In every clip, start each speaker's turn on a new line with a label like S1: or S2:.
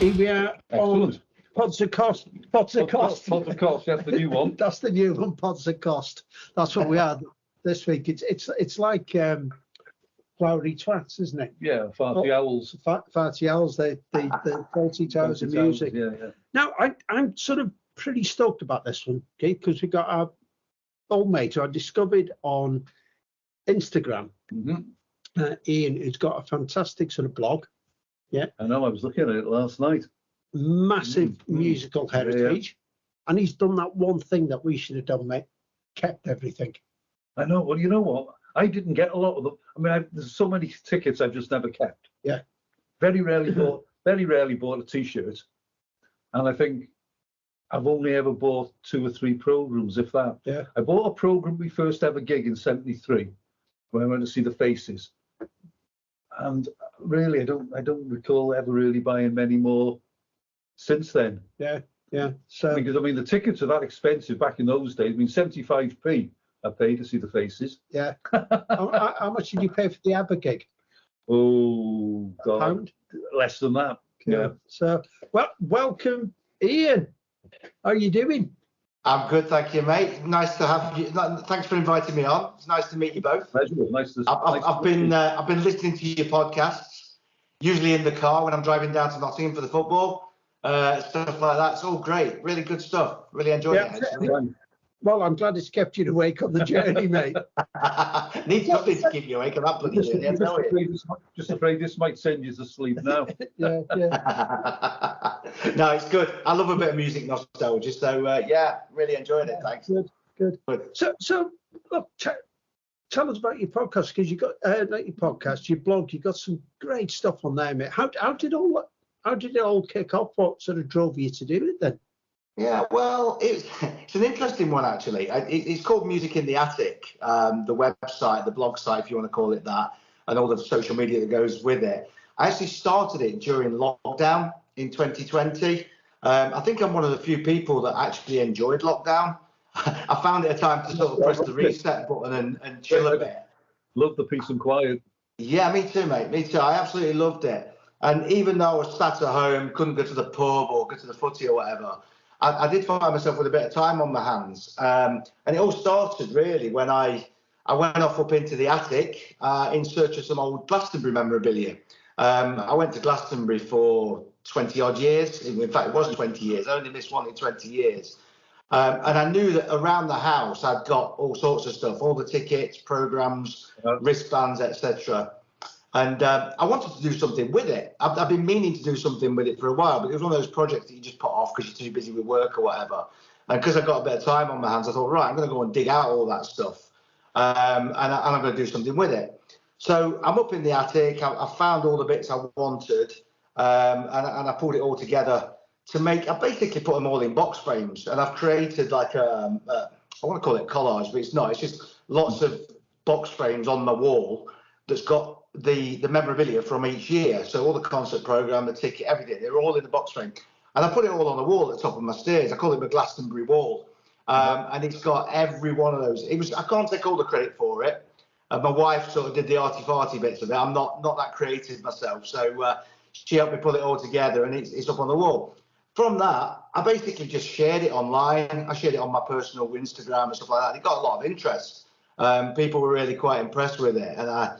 S1: Here we are on Pods of Cost.
S2: Pods of Cost, that's the new one.
S1: That's the new one, Pods of Cost. That's what we are this week. It's like flowery twats, isn't it?
S2: Yeah, farty owls.
S1: Farty owls, the faulty towers of music.
S2: Yeah.
S1: Now, I'm sort of pretty stoked about this one, okay, because we got our old mate who I discovered on Instagram, Ian, who's got a fantastic sort of blog. Yeah,
S2: I know, I was looking at it last night.
S1: Massive musical heritage. And he's done that one thing that we should have done, mate. Kept everything.
S2: I know. Well, you know what? I didn't get a lot of them. I mean, there's so many tickets I've just never kept.
S1: Yeah.
S2: Very rarely bought a T-shirt. And I think I've only ever bought 2 or 3 programs, if that.
S1: Yeah.
S2: I bought a program, my first ever gig in '73, when I went to see the Faces. And really, I don't recall ever really buying many more since then.
S1: Yeah. So
S2: because I mean, the tickets are that expensive back in those days. I mean, 75p I paid to see the Faces.
S1: Yeah. how much did you pay for the ABBA gig?
S2: Oh God,
S1: £1?
S2: Less than that. Yeah.
S1: So, well, welcome, Ian. How are you doing?
S3: I'm good, thank you, mate. Nice to have you. Thanks for inviting me on. It's nice to meet you both.
S2: Pleasure. Nice to.
S3: I've been listening to your podcasts, usually in the car when I'm driving down to Nottingham for the football, stuff like that. It's all great, really good stuff. Really enjoyed it. Actually.
S1: Well, I'm glad it's kept you awake on the journey, mate.
S3: Need something to keep you awake on that bloody journey.
S2: Just afraid this might send you to sleep now.
S1: Yeah.
S3: No, it's good. I love a bit of music nostalgia, so yeah, really enjoyed it. Thanks.
S1: Good. So look, tell us about your podcast, because you got not your podcast, your blog. You got some great stuff on there, mate. How did it all kick off? What sort of drove you to do it then?
S3: Yeah, well, it's an interesting one, actually. It's called Music in the Attic, the website, the blog site, if you want to call it that, and all the social media that goes with it. I actually started it during lockdown in 2020. I think I'm one of the few people that actually enjoyed lockdown. I found it a time to sort of press the reset button and chill a bit.
S2: Love the peace and quiet.
S3: Yeah, me too, mate. Me too. I absolutely loved it. And even though I was sat at home, couldn't go to the pub or go to the footy or whatever, I did find myself with a bit of time on my hands. And it all started really when I went off up into the attic in search of some old Glastonbury memorabilia. I went to Glastonbury for 20 odd years. In fact, it was 20 years. I only missed one in 20 years. And I knew that around the house, I'd got all sorts of stuff, all the tickets, programs, wristbands, etc. And I wanted to do something with it. I've been meaning to do something with it for a while, but it was one of those projects that you just put off because you're too busy with work or whatever. And because I got a bit of time on my hands, I thought, right, I'm going to go and dig out all that stuff. And I'm going to do something with it. So I'm up in the attic. I found all the bits I wanted, and I pulled it all together to make. I basically put them all in box frames, and I've created like I want to call it collage, but it's not. It's just lots of box frames on the wall that's got the memorabilia from each year. So all the concert program, the ticket, everything, they're all in the box frame. And I put it all on the wall at the top of my stairs. I call it my Glastonbury wall. And it's got every one of those. I can't take all the credit for it. My wife sort of did the arty-farty bits of it. I'm not that creative myself. So she helped me put it all together, and it's up on the wall. From that, I basically just shared it online. I shared it on my personal Instagram and stuff like that. It got a lot of interest. People were really quite impressed with it. And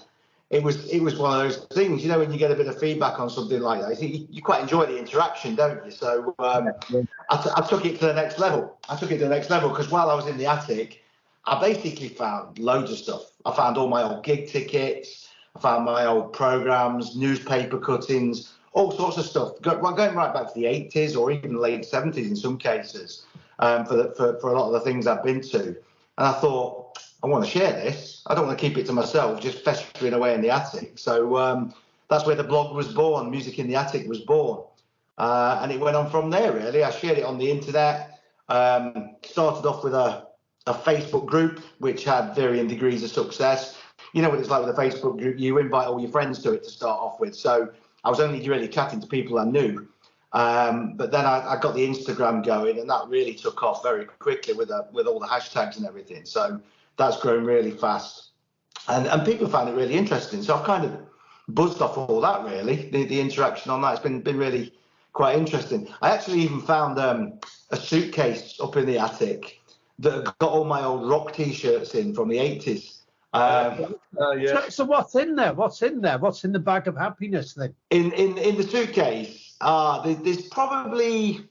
S3: it was one of those things, when you get a bit of feedback on something like that, you quite enjoy the interaction, don't you? So I took it to the next level. Because while I was in the attic, I basically found loads of stuff. I found all my old gig tickets. I found my old programs, newspaper cuttings, all sorts of stuff, going right back to the 80s or even the late 70s in some cases, for a lot of the things I've been to. And I thought, I want to share this. I don't want to keep it to myself, just festering away in the attic. So that's where the blog was born. Music in the Attic was born. And it went on from there, really. I shared it on the internet. Started off with a Facebook group, which had varying degrees of success. You know what it's like with a Facebook group. You invite all your friends to it to start off with. So I was only really chatting to people I knew. But then I got the Instagram going, and that really took off very quickly with all the hashtags and everything. So that's grown really fast, and people found it really interesting. So I've kind of buzzed off all that, really. The interaction on that, it's been really quite interesting. I actually even found a suitcase up in the attic that got all my old rock T-shirts in from the 80s.
S2: Yeah.
S1: So what's in there? What's in there? What's in the bag of happiness then?
S3: In the suitcase, there's probably,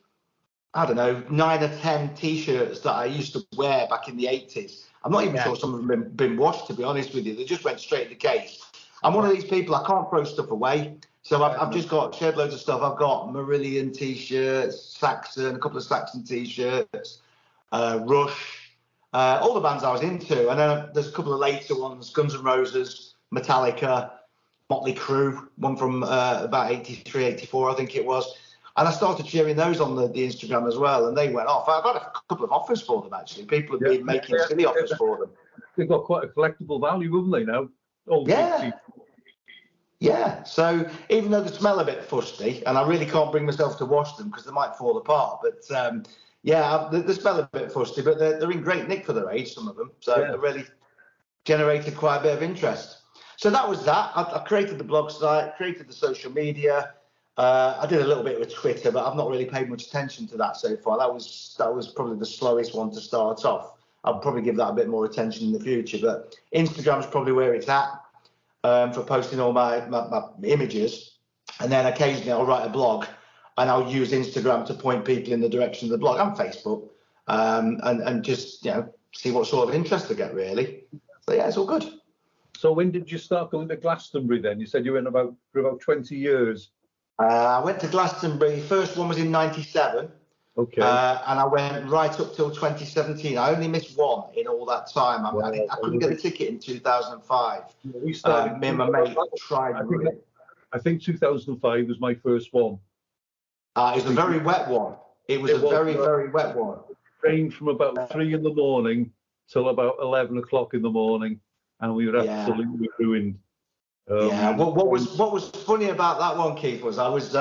S3: I don't know, 9 or 10 T-shirts that I used to wear back in the 80s. I'm not even sure some of them have been washed, to be honest with you. They just went straight in the case. I'm one of these people, I can't throw stuff away. So I've just got shed loads of stuff. I've got Marillion T-shirts, Saxon, a couple of Saxon T-shirts, Rush, all the bands I was into. And then there's a couple of later ones, Guns N' Roses, Metallica, Motley Crue, one from about 83, 84, I think it was. And I started sharing those on the Instagram as well, and they went off. I've had a couple of offers for them, actually. People have been making silly offers for them.
S2: They've got quite a collectible value, haven't they, now?
S3: Yeah, so even though they smell a bit fusty, and I really can't bring myself to wash them because they might fall apart, but they smell a bit fusty, but they're in great nick for their age, some of them. So they really generated quite a bit of interest. So that was that. I created the blog site, created the social media. I did a little bit with Twitter, but I've not really paid much attention to that so far. That was probably the slowest one to start off. I'll probably give that a bit more attention in the future, but Instagram's probably where it's at. For posting all my images, and then occasionally I'll write a blog and I'll use Instagram to point people in the direction of the blog and Facebook, and just see what sort of interest I get, really. So yeah, it's all good.
S2: So when did you start going to Glastonbury then? You said you went for about 20 years.
S3: I went to Glastonbury. First one was in '97.
S2: Okay.
S3: And I went right up till 2017. I only missed one in all that time. I couldn't get a ticket in 2005.
S2: We started.
S3: Me and my mate tried.
S2: I think 2005 was my first one.
S3: It was a very wet one. It was a very wet one.
S2: It rained from about 3 in the morning till about 11 o'clock in the morning, and we were absolutely ruined.
S3: What was funny about that one, Keith, was I was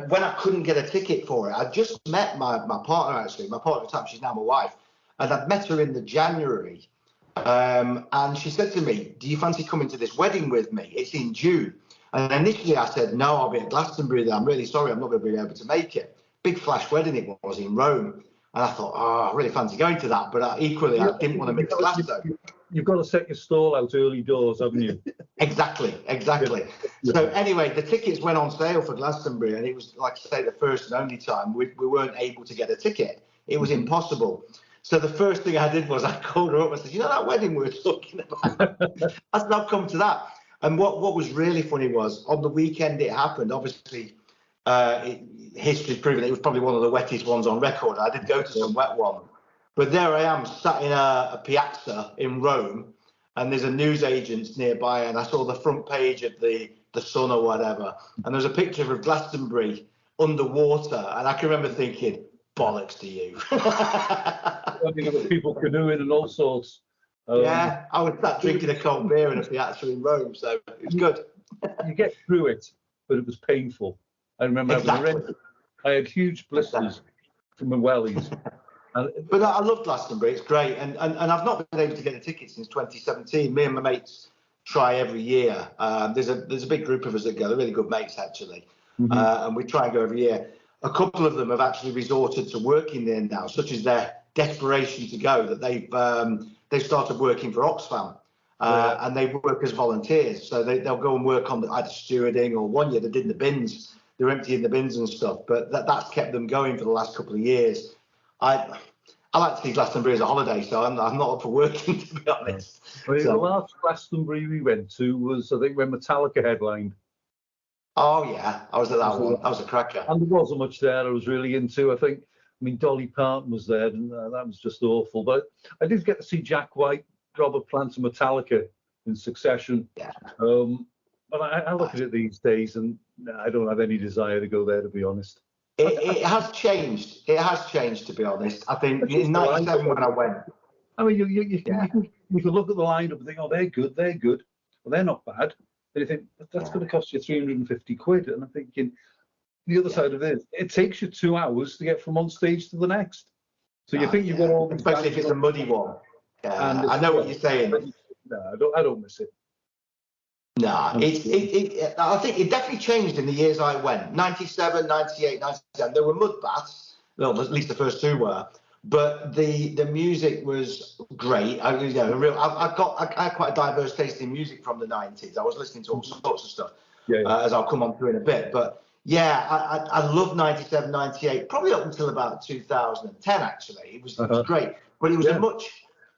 S3: when I couldn't get a ticket for it. I just met my partner, actually. My partner at the time, she's now my wife, and I'd met her in the January. And she said to me, "Do you fancy coming to this wedding with me? It's in June." And initially I said, "No, I'll be at Glastonbury then. I'm really sorry, I'm not going to be able to make it." Big flash wedding it was in Rome. And I thought, I really fancy going to that. But equally, I didn't want to miss Glastonbury.
S2: You've got to set your stall out early doors, haven't you?
S3: Exactly.
S2: Yeah.
S3: So anyway, the tickets went on sale for Glastonbury, and it was, like I say, the first and only time we weren't able to get a ticket. It was impossible. So the first thing I did was I called her up and said, "You know that wedding we were talking about?" I said, "I've come to that." And what was really funny was on the weekend it happened. Obviously, history's proven it was probably one of the wettest ones on record. I did go to some wet one, but there I am sat in a piazza in Rome, and there's a newsagent nearby, and I saw the front page of the Sun or whatever, and there's a picture of Glastonbury underwater, and I can remember thinking, bollocks to you.
S2: I mean, there were people canoeing and all sorts.
S3: Yeah, I was sat drinking a cold beer in a piazza in Rome, so it was good.
S2: You get through it, but it was painful. I remember I had huge blisters from my wellies.
S3: But I love Glastonbury, it's great. And I've not been able to get a ticket since 2017. Me and my mates try every year. There's a big group of us that go, they're really good mates, actually. Mm-hmm. And we try and go every year. A couple of them have actually resorted to working there now, such as their desperation to go, that they've started working for Oxfam. And they work as volunteers. So they'll go and work on either stewarding, or one year they did in the bins. They're emptying the bins and stuff, but that's kept them going for the last couple of years. I like to see Glastonbury as a holiday, so I'm not up for working, to be honest.
S2: Well, the last Glastonbury we went to was, I think, when Metallica headlined.
S3: Oh yeah, I was at that one. That was a cracker.
S2: And there wasn't much there I was really into. I mean, Dolly Parton was there, and that was just awful. But I did get to see Jack White, Robert Plant, and Metallica in succession. Yeah. But I look at it these days, and I don't have any desire to go there, to be honest.
S3: It has changed. It has changed, to be honest. I think in '97 when I went.
S2: I mean, you can look at the lineup and think, oh, they're good. Well, they're not bad. And you think, that's going to cost you 350 quid. And I'm thinking, the other side of it takes you 2 hours to get from one stage to the next. So you think you've got all these...
S3: Especially if it's a muddy one. I know what you're saying.
S2: No, I don't miss it.
S3: No, I think it definitely changed in the years I went. 97, 98, 97. There were mud baths. Well, at least the first two were. But the music was great. I had quite a diverse taste in music from the 90s. I was listening to all sorts of stuff, as I'll come on to in a bit. But yeah, I loved 97, 98, probably up until about 2010, actually. It was great. But it was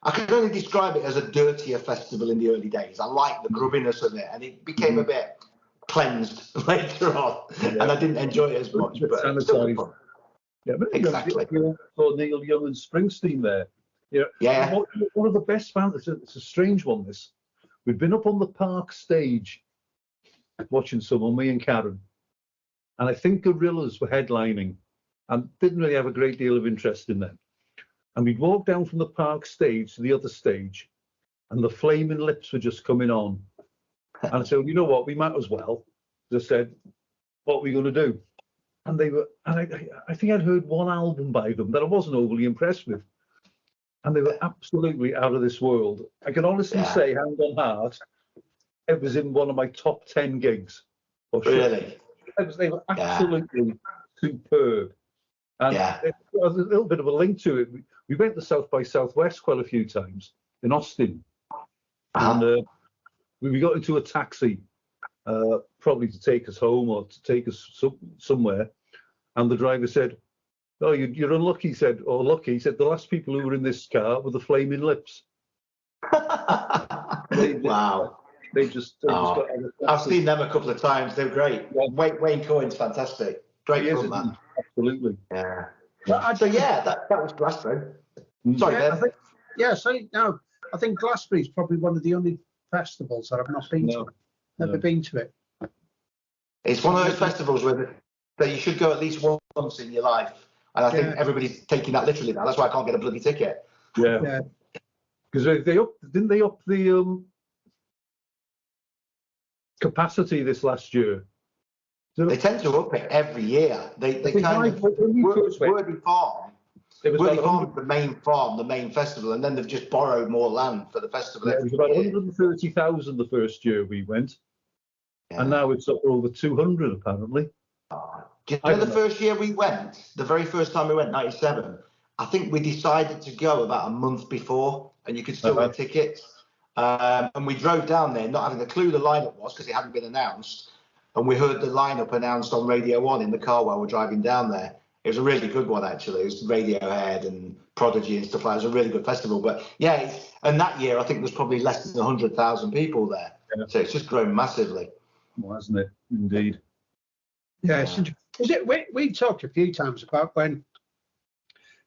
S3: I can only describe it as a dirtier festival in the early days. I liked the grubbiness of it, and it became a bit cleansed later on, and I didn't enjoy it as much. But still fun.
S2: Yeah, but
S3: exactly.
S2: Saw Neil Young and Springsteen there. Yeah. One of the best fans. It's a strange one. This. We'd been up on the park stage watching someone, me and Karen, and I think Gorillaz were headlining, and didn't really have a great deal of interest in them. And we'd walk down from the park stage to the other stage, and the Flaming Lips were just coming on. And I said, well, you know what, we might as well. They said, what are we going to do? And they were, and I think I'd heard one album by them that I wasn't overly impressed with. And they were absolutely out of this world. I can honestly say, hand on heart, it was in one of my top 10 gigs.
S3: Really?
S2: They were absolutely superb. And there's a little bit of a link to it. We went to South by Southwest quite a few times in Austin. And we got into a taxi, probably to take us home or to take us somewhere. And the driver said, oh, you're unlucky, he said, or lucky. He said, the last people who were in this car were the Flaming Lips.
S3: Wow.
S2: They just got...
S3: I've seen them a couple of times. They're great. Wayne Coyne's fantastic. Great fun, man.
S2: Absolutely.
S3: Yeah. So that was Glasgow. Sorry, Ben.
S1: I think Glastonbury is probably one of the only festivals that I've not been to. Never been to it.
S3: It's one of those festivals that you should go at least once in your life. And I think everybody's taking that literally now. That's why I can't get a bloody ticket.
S2: Yeah. Because didn't they up the capacity this last year?
S3: They tend to up it every year. They kind of Wordy Farm. Wordy Farm is the main festival, and then they've just borrowed more land for the festival.
S2: Yeah, it was about 130,000 the first year we went, and now it's up over 200 apparently.
S3: Do you know the first year we went, the very first time we went, 97, I think we decided to go about a month before, and you could still get tickets. And we drove down there not having a clue the lineup was because it hadn't been announced. And we heard the lineup announced on Radio 1 in the car while we're driving down there. It was a really good one, actually. It was Radiohead and Prodigy and stuff like that. It was a really good festival. But and that year, I think there's probably less than 100,000 people there. Yeah. So it's just grown massively.
S2: Well, hasn't it? Indeed.
S1: Yeah. We talked a few times about when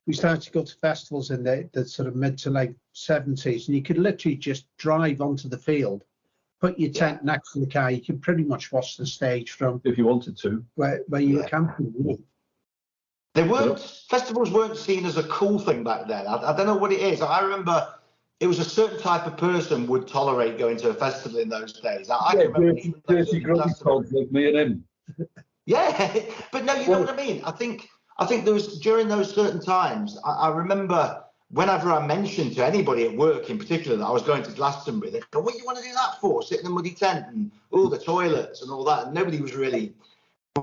S1: we started to go to festivals in the sort of mid to late 70s, and you could literally just drive onto the field, put your tent next to the car. You could pretty much watch the stage from
S2: if you wanted to
S1: where you were camping.
S3: Festivals weren't seen as a cool thing back then. I don't know what it is. I remember it was a certain type of person would tolerate going to a festival in those days. I can remember
S2: dirty grumpy pods like me and him.
S3: Yeah, but no, you know what I mean. I think there was during those certain times. I remember whenever I mentioned to anybody at work in particular that I was going to Glastonbury, they'd go, "What do you want to do that for? Sit in a muddy tent and all the toilets and all that." And nobody was really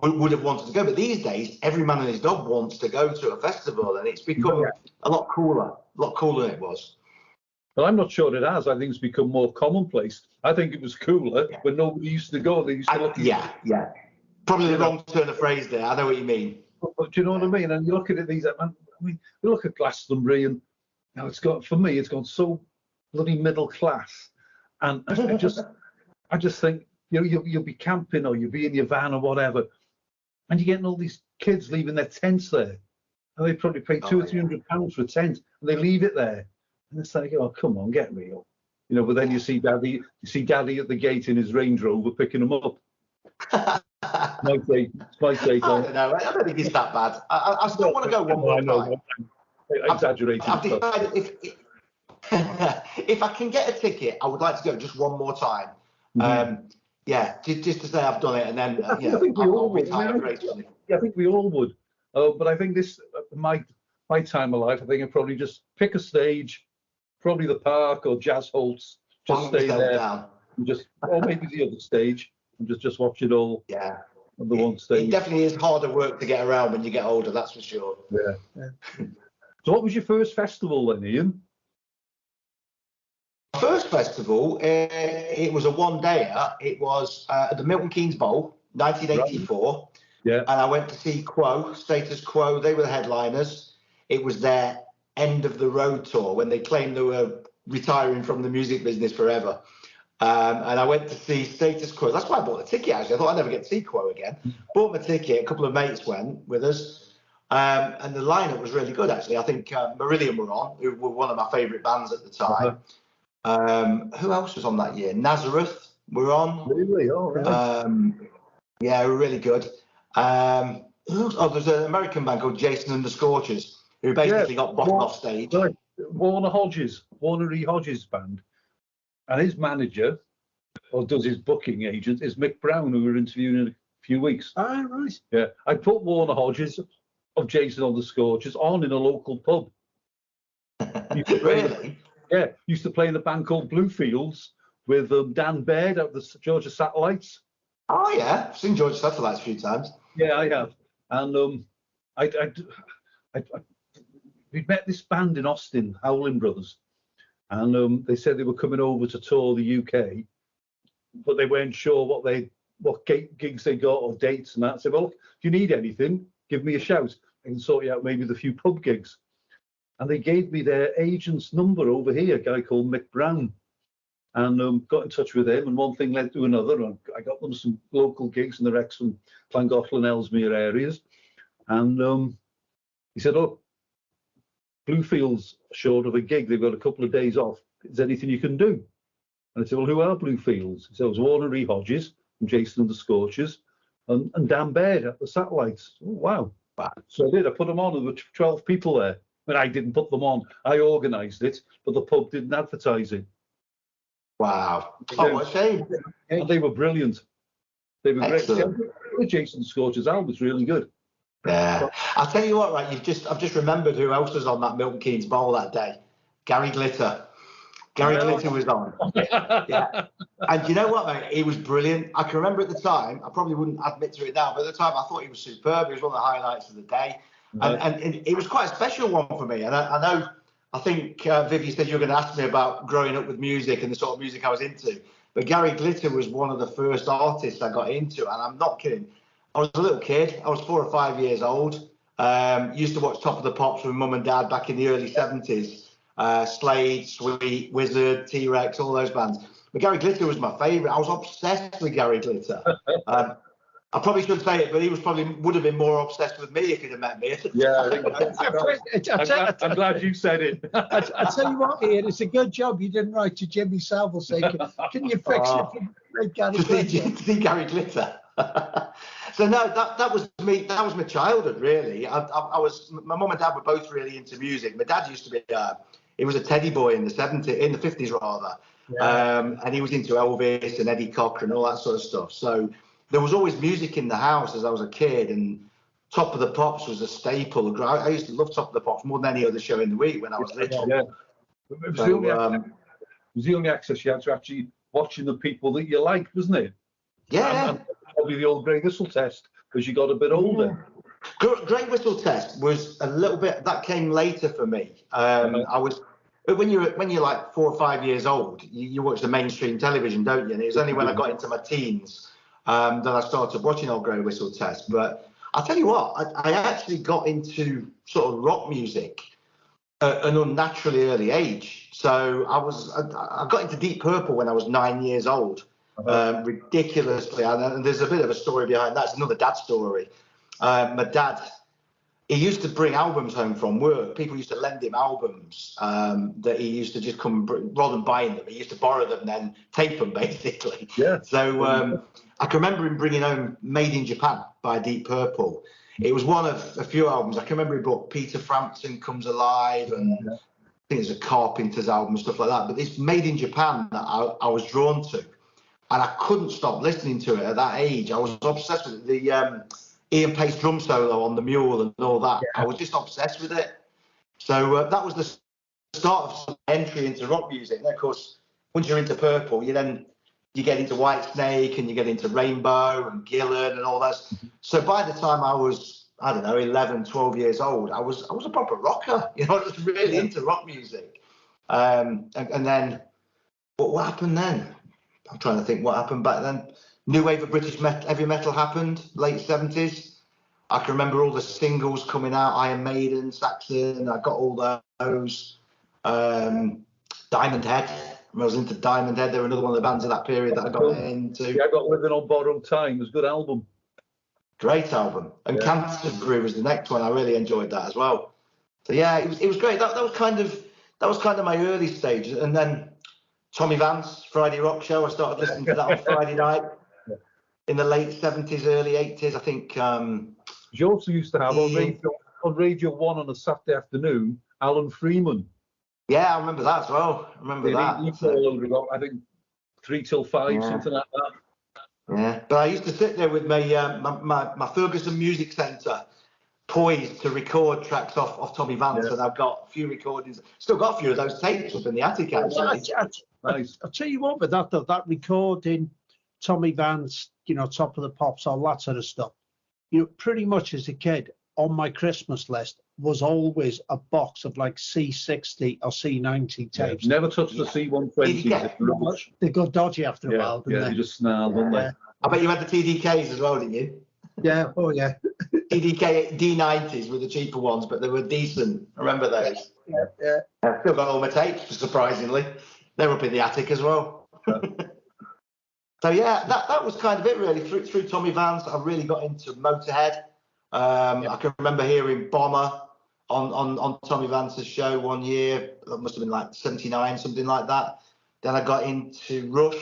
S3: would have wanted to go. But these days, every man and his dog wants to go to a festival, and it's become a lot cooler than it was.
S2: Well, I'm not sure it has. I think it's become more commonplace. I think it was cooler when nobody used to go. They used to look.
S3: Probably the wrong turn of phrase there. I know what you mean.
S2: But do you know what I mean? And you look at it, we look at Glastonbury, and now it's got so bloody middle class, and I just think you'll be camping or you'll be in your van or whatever, and you're getting all these kids leaving their tents there, and they probably pay £200 or £300 for a tent, and they leave it there, and it's like, oh come on, get real, But then you see Daddy at the gate in his Range Rover picking them up. My take. I
S3: don't know. I don't think it's that bad. I still want to go one more time.
S2: Exaggerating.
S3: I've decided if I can get a ticket, I would like to go just one more time. Just to say I've done it, and then
S2: I think we all would. I think we all would. But I think this my time of life. I think I'd probably just pick a stage, probably the park or Jazz Holt's. Just stay there. and just, or maybe the other stage, and just watch it all
S3: Yeah.
S2: on the one
S3: It
S2: stage.
S3: definitely is harder work to get around when you get older, that's for sure.
S2: Yeah. So what was your first festival then, Ian?
S3: First festival, it was a one-dayer. It was at the Milton Keynes Bowl, 1984.
S2: Right. Yeah.
S3: And I went to see Quo, Status Quo. They were the headliners. It was their end of the road tour when they claimed they were retiring from the music business forever. And I went to see Status Quo. That's why I bought the ticket, actually. I thought I'd never get to see Quo again. Bought my ticket. A couple of mates went with us. And the lineup was really good, actually. I think Marillion were on, who were one of my favourite bands at the time. Who else was on that year? Nazareth were on.
S2: Really? All right.
S3: Yeah, were really good. There's an American band called Jason and the Scorchers, who basically got bottled off stage.
S2: Right. Warner E. Hodges band. And his manager, or does his booking agent, is Mick Brown, who we're interviewing in a few weeks.
S1: Ah, right.
S2: Yeah. I put Warner Hodges of Jason and the Scorchers on in a local pub.
S3: Really?
S2: Yeah, used to play in a band called Bluefields with Dan Baird at the Georgia Satellites.
S3: Oh, yeah. I've seen Georgia Satellites a few times.
S2: Yeah, I have. And we met this band in Austin, Howling Brothers, and they said they were coming over to tour the UK, but they weren't sure what gigs they got or dates and that. I said, well, if you need anything, give me a shout. I can sort you out maybe the few pub gigs. And they gave me their agent's number over here, a guy called Mick Brown, and got in touch with him. And one thing led to another. And I got them some local gigs in the Wrexham, Llangollen, Ellesmere areas. And he said, "Oh, Bluefields short of a gig. They've got a couple of days off. Is there anything you can do?" And I said, "Well, who are Bluefields?" He said, "It was Warner E. Hodges and Jason and the Scorchers and Dan Baird at the Satellites." Oh, wow. So I did. I put them on. There were 12 people there. But I didn't put them on. I organised it, but the pub didn't advertise it.
S3: Wow. Oh, what a shame.
S2: And they were brilliant. They were
S3: Excellent.
S2: great. The Jason Scorchers album was really good.
S3: Yeah. I'll tell you what, right, I've just remembered who else was on that Milton Keynes Bowl that day. Gary Glitter. Gary Glitter was on. Yeah. And you know what, mate? He was brilliant. I can remember at the time, I probably wouldn't admit to it now, but at the time I thought he was superb. He was one of the highlights of the day. And it was quite a special one for me. And I think, Viv, you said you were going to ask me about growing up with music and the sort of music I was into. But Gary Glitter was one of the first artists I got into. And I'm not kidding. I was a little kid. I was 4 or 5 years old. Used to watch Top of the Pops with Mum and Dad back in the early 70s. Slade, Sweet, Wizard, T-Rex, all those bands. But Gary Glitter was my favourite. I was obsessed with Gary Glitter. I probably shouldn't say it, but he would have been more obsessed with me if he'd have met me.
S2: Yeah, I'm glad you said it.
S1: I tell you what, Ian, it's a good job you didn't write to Jimmy Savile saying, "Can you fix it for Gary Glitter?"
S3: To see Gary Glitter. So no, that was me. That was my childhood, really. My mum and dad were both really into music. My dad used to be he was a teddy boy in the 50s rather, and he was into Elvis and Eddie Cochran and all that sort of stuff. So there was always music in the house as I was a kid, and Top of the Pops was a staple. I used to love Top of the Pops more than any other show in the week when I was little.
S2: Yeah. It was the only access you had to actually watching the people that you liked, wasn't it?
S3: Yeah.
S2: And probably the old grey whistle test because you got a bit older.
S3: Grey whistle test was a little bit, that came later for me. When you're like 4 or 5 years old, you watch the mainstream television, don't you? And it was only when I got into my teens that I started watching old Grey Whistle Test. But I'll tell you what, I actually got into sort of rock music at an unnaturally early age. So I got into Deep Purple when I was 9 years old, ridiculously. And there's a bit of a story behind that. It's another dad story. My dad, he used to bring albums home from work. People used to lend him albums that he used to just come, rather than buying them, he used to borrow them and then tape them, basically.
S2: Yeah.
S3: So I can remember him bringing home Made in Japan by Deep Purple. It was one of a few albums. I can remember he brought Peter Frampton Comes Alive, and I think there's a Carpenter's album and stuff like that. But this Made in Japan that I was drawn to, and I couldn't stop listening to it at that age. I was obsessed with it. The Ian Pace drum solo on the mule and all that. Yeah. I was just obsessed with it. So that was the start of my entry into rock music. And of course, once you're into Purple, you then you get into Whitesnake and you get into Rainbow and Gillan and all that. So by the time I was, I don't know, 11, 12 years old, I was a proper rocker. You know, I was really into rock music. And then, what happened then? I'm trying to think what happened back then. New wave of British heavy metal happened, late 70s. I can remember all the singles coming out, Iron Maiden, Saxon, I got all those. Diamond Head, I was into Diamond Head. They were another one of the bands of that period that I got into.
S2: Yeah, I got Living on Borrowed Time. It was a good album.
S3: Great album. And Canterbury was the next one. I really enjoyed that as well. So yeah, it was great. That was kind of my early stage. And then Tommy Vance, Friday Rock Show. I started listening to that on Friday night in the late 70s, early 80s. I think.
S2: You also used to have on Radio 1 on a Saturday afternoon, Alan Freeman.
S3: Yeah, I remember that as well. I remember that.
S2: I think 3 till 5, something like that.
S3: Yeah, but I used to sit there with my Ferguson Music Centre poised to record tracks off Tommy Vance, and I've got a few recordings. Still got a few of those tapes up in the attic, actually.
S1: Nice. I'll tell you what, with that though, that recording, Tommy Vance, you know, Top of the Pops, all that sort of stuff. You know, pretty much as a kid, on my Christmas list was always a box of like C60 or C90 tapes.
S2: Never touched the C120.
S1: They got dodgy after a while, didn't they?
S2: They just snarled, didn't they?
S3: I bet you had the TDKs as well, didn't you?
S1: Yeah, oh yeah.
S3: TDK D90s were the cheaper ones, but they were decent. I remember those.
S1: Yeah.
S3: I've still got all my tapes, surprisingly. They're up in the attic as well. So yeah, that was kind of it really. Through Tommy Vance, I really got into Motorhead. I can remember hearing Bomber on Tommy Vance's show one year. That must have been like 79, something like that. Then I got into Rush.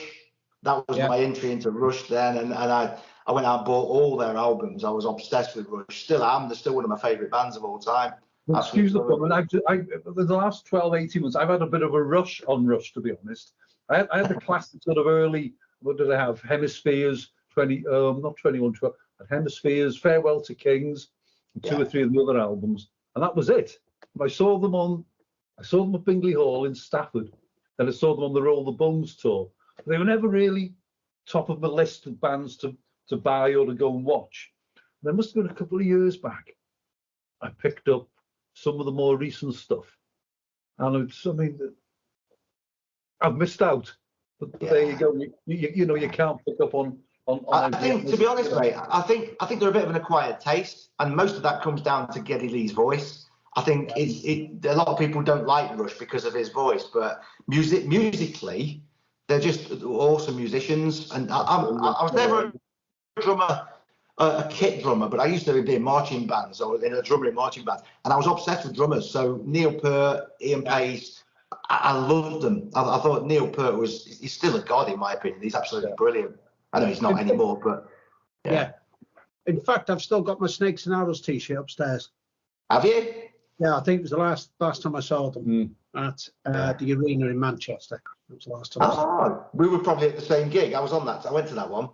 S3: That was my entry into Rush then, and I went out and bought all their albums. I was obsessed with Rush. Still am. They're still one of my favourite bands of all time.
S2: Well, excuse the pun. The last 12, 18 months, I've had a bit of a rush on Rush, to be honest. I had the classic sort of early, what did I have? Hemispheres, not 21, 12, Hemispheres, Farewell to Kings, and 2 or 3 of the other albums. And that was it. I saw them at Bingley Hall in Stafford. Then I saw them on the Roll the Bones tour. They were never really top of the list of bands to buy or to go and watch. There must have been a couple of years back. I picked up some of the more recent stuff. And I've missed out. But there you go. You know, you can't pick up on
S3: I think, to be honest, mate, I think they're a bit of an acquired taste, and most of that comes down to Geddy Lee's voice. I think a lot of people don't like Rush because of his voice, but musically, they're just awesome musicians. And I was never a drummer, a kit drummer, but I used to be in marching bands or in a drummer in marching bands, and I was obsessed with drummers. So Neil Peart, Ian Pace, I loved them. I thought Neil Peart he's still a god in my opinion. He's absolutely brilliant. I know he's not anymore, but
S1: yeah. In fact, I've still got my Snakes and Arrows t-shirt upstairs.
S3: Have you?
S1: Yeah, I think it was the last time I saw them at the arena in Manchester. It was the last time.
S3: We were probably at the same gig. I was on that. I went to that one.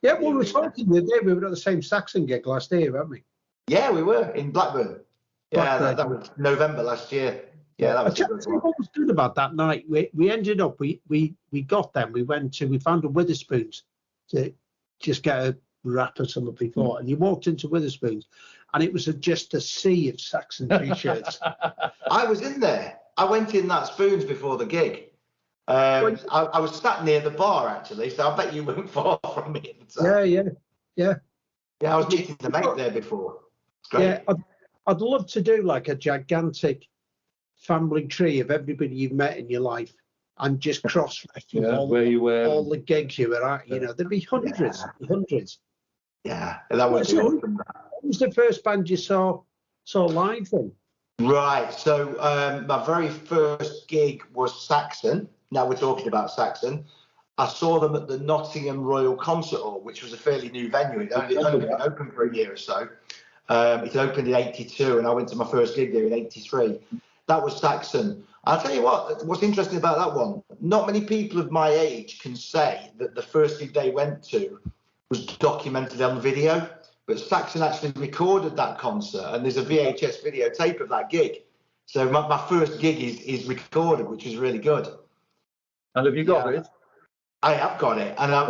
S1: Yeah, well, we were talking the other day. We were at the same Saxon gig last year, weren't we?
S3: Yeah, we were in Blackburn. Yeah, that was November last year. Yeah, that was
S1: what was good about that night. We ended up. We got them. We found a Witherspoons to just get a wrap or something before, and you walked into Witherspoons, and it was just a sea of Saxon t-shirts.
S3: I was in there. I went in that Spoons before the gig. I was sat near the bar actually, so I bet you weren't far from me at the time. Yeah. I was meeting the mate there before. It's great.
S1: Yeah, I'd love to do like a gigantic family tree of everybody you've met in your life, and just cross-reference all the gigs you were at. You know, there'd be hundreds.
S3: Yeah, that was awesome.
S1: What was the first band you saw live then?
S3: Right, so my very first gig was Saxon. Now we're talking about Saxon. I saw them at the Nottingham Royal Concert Hall, which was a fairly new venue. It only been open for a year or so. It opened in '82, and I went to my first gig there in '83. That was Saxon. I'll tell you what's interesting about that one, not many people of my age can say that the first gig they went to was documented on video, but Saxon actually recorded that concert, and there's a VHS videotape of that gig. So my first gig is recorded, which is really good.
S2: And have you got it?
S3: I have got it, and I've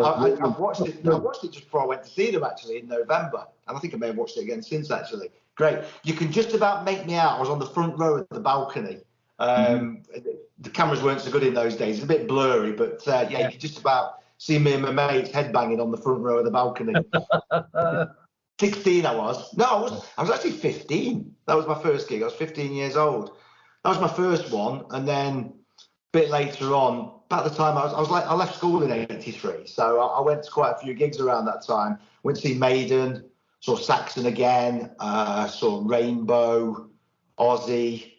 S3: watched it. I watched it just before I went to see them actually in November, and I think I may have watched it again since actually. Great. You can just about make me out. I was on the front row of the balcony. The cameras weren't so good in those days. It's a bit blurry, but yeah, you could just about see me and my mates headbanging on the front row of the balcony. 16 I was. No, I was actually 15. That was my first gig. I was 15 years old. That was my first one, and then a bit later on, about the time I left school in '83, so I went to quite a few gigs around that time. Went to see Maiden, saw Saxon again, saw Rainbow, Ozzy,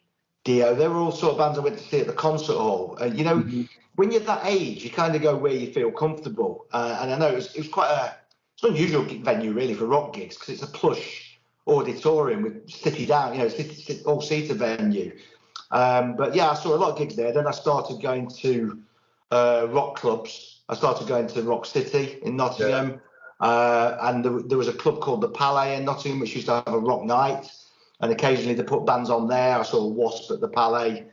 S3: Dio. They were all sort of bands I went to see at the concert hall. And you know, when you're that age, you kind of go where you feel comfortable. And I know it was quite it's an unusual venue really for rock gigs because it's a plush auditorium with city down, you know, all-seater venue. But yeah, I saw a lot of gigs there. Then I started going to rock clubs. I started going to Rock City in Nottingham. And there was a club called the Palais in Nottingham, which used to have a rock night. And occasionally they put bands on there. I saw Wasp at the Palais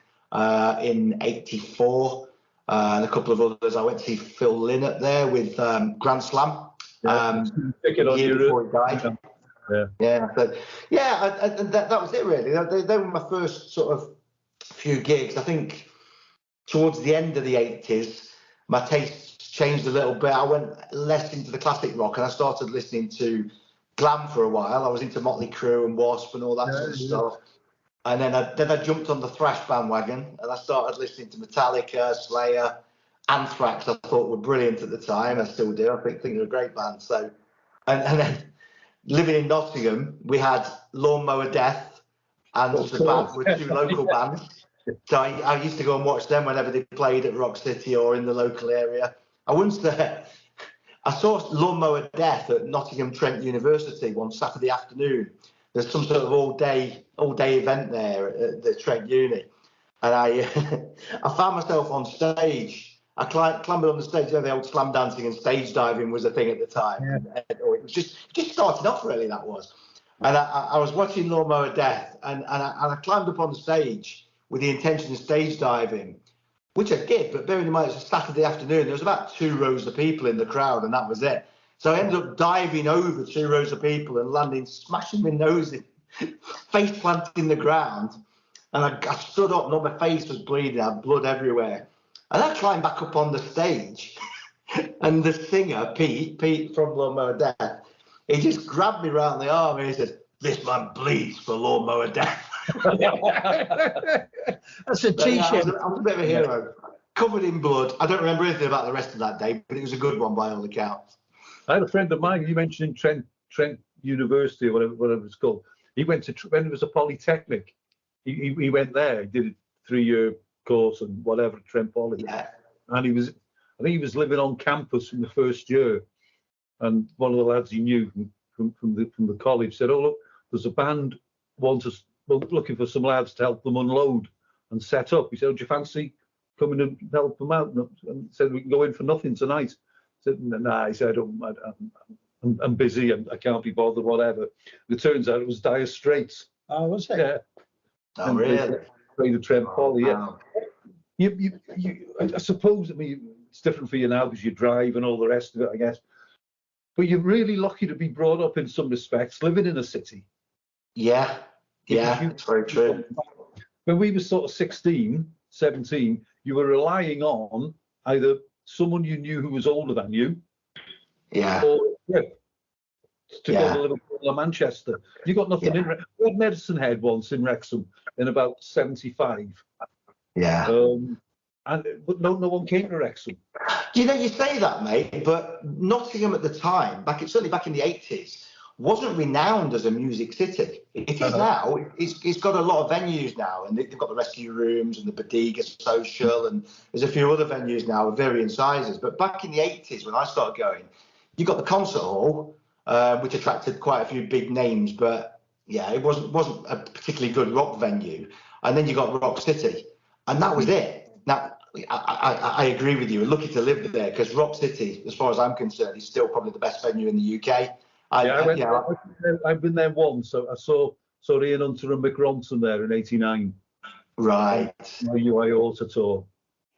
S3: in '84. And a couple of others. I went to see Phil Lynott there with Grand Slam. Year before he died. And that was it really. They were my first sort of few gigs. I think towards the end of the '80s, my tastes changed a little bit. I went less into the classic rock and I started listening to glam for a while. I was into Motley Crue and Wasp and all that sort of stuff. And then I jumped on the thrash bandwagon and I started listening to Metallica, Slayer, Anthrax. I thought were brilliant at the time. I still do. I think they're a great band. So, and then living in Nottingham, we had Lawnmower Death and the band were two local bands. So I used to go and watch them whenever they played at Rock City or in the local area. I saw Lawnmower Death at Nottingham Trent University one Saturday afternoon. There's some sort of all day event there at the Trent Uni, and I found myself on stage. I clambered on the stage. You know, the old slam dancing and stage diving was a thing at the time. Yeah. It was just starting off really. That was, and I was watching Lawnmower Death, and I climbed up on the stage with the intention of stage diving, which I did, but bearing in mind it's a Saturday afternoon, there was about 2 rows of people in the crowd, and that was it. So I ended up diving over 2 rows of people and landing, smashing my nose in, face planted in the ground, and I stood up, and my face was bleeding, I had blood everywhere. And I climbed back up on the stage, and the singer, Pete from Lawnmower Death, he just grabbed me round the arm and he said, "This man bleeds for Lawnmower Death."
S1: That's a t-shirt.
S3: I was a bit of a hero, covered in blood. I don't remember anything about the rest of that day, but it was a good one by all accounts.
S2: I had a friend of mine. You mentioned Trent University or whatever it's called. He went to when it was a polytechnic. He went there. He did a 3-year course and whatever at Trent Poly.
S3: Yeah.
S2: And I think he was living on campus in the first year. And one of the lads he knew from the college said, "Oh look, there's a band looking for some lads to help them unload and set up." He said, "Oh, do you fancy coming and help them out?" And said, "We can go in for nothing tonight." I said, "Nah," he said, I'm busy and I can't be bothered, whatever. It turns out it was Dire Straits.
S1: Oh, was it?
S3: Yeah. Oh, really?
S2: Played at Trent Poly, yeah. I suppose, I mean, it's different for you now because you drive and all the rest of it, I guess. But you're really lucky to be brought up in some respects, living in a city.
S3: Yeah, it's very true.
S2: When we were sort of 16, 17, you were relying on either someone you knew who was older than you, or a trip to go to Liverpool or Manchester. You got nothing in. We had Medicine Head once in Wrexham in about 75.
S3: Yeah.
S2: But no one came to Wrexham.
S3: You know, you say that, mate, but Nottingham at the time, certainly back in the 80s, wasn't renowned as a music city. It is now. It's got a lot of venues now, and they've got the Rescue Rooms and the Bodega Social, and there's a few other venues now of varying sizes. But back in the 80s, when I started going, you got the concert hall, which attracted quite a few big names, but yeah, it wasn't a particularly good rock venue. And then you got Rock City, and that was it. Now, I agree with you. We're lucky to live there because Rock City, as far as I'm concerned, is still probably the best venue in the UK.
S2: I've been there once. So I saw Ian Hunter and Mick Ronson there in '89.
S3: Right.
S2: My UI Auto Tour.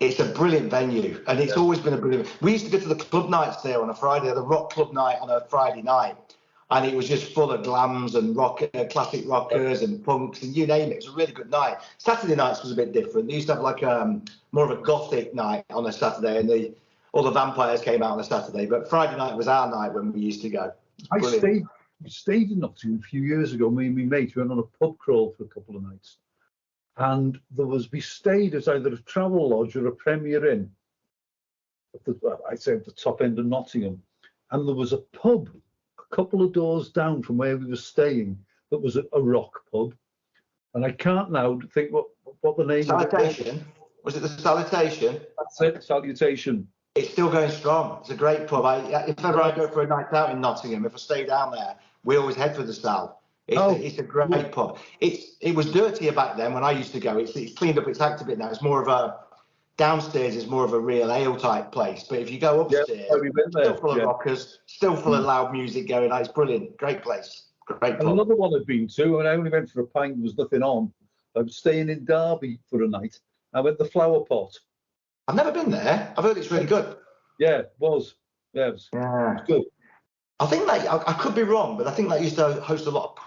S3: It's a brilliant venue, and it's always been a brilliant. We used to go to the club nights there on a Friday, the rock club night on a Friday night, and it was just full of glams and classic rockers and punks and you name it. It was a really good night. Saturday nights was a bit different. They used to have like more of a gothic night on a Saturday, and all the vampires came out on a Saturday. But Friday night was our night when we used to go.
S2: I stayed in Nottingham a few years ago. Me and my mate went on a pub crawl for a couple of nights. And we stayed at either a travel lodge or a Premier Inn, I'd say at the top end of Nottingham. And there was a pub a couple of doors down from where we were staying that was a rock pub. And I can't now think what the name
S3: Salutation? Was it the Salutation?
S2: That's it, Salutation.
S3: It's still going strong. It's a great pub. If ever I go for a night out in Nottingham, if I stay down there, we always head for the Sal. It's a great pub. It was dirtier back then when I used to go. It's cleaned up its act a bit now. It's more of a downstairs is more of a real ale type place. But if you go upstairs, still full of rockers, still full of loud music going on. It's brilliant. Great place. Great pub.
S2: And another one I've been to, and I only went for a pint. There was nothing on. I was staying in Derby for a night. I went to the Flower Pot.
S3: I've never been there. I've heard it's really good.
S2: Yeah, it was. Yeah, it was good.
S3: I think I could be wrong, but I think they used to host a lot of